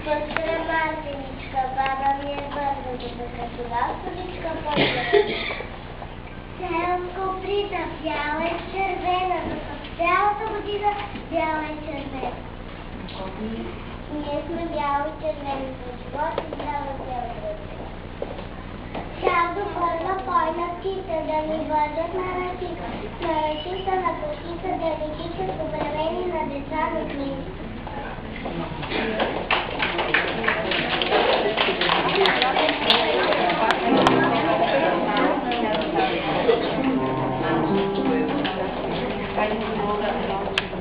Siostra Martynичка, baba mnie bardzo wykaczyła, stoliczka pozdrowienia. Селко Брита, бяла и червена, докато цялата година бяла и червена. Ние сме бяла и червена, за живот и бяла и червена. Сядо първа пойна птица, да ни вържат на ръчица, на котица, да ни тичат побремени на деца на книги. Thank you.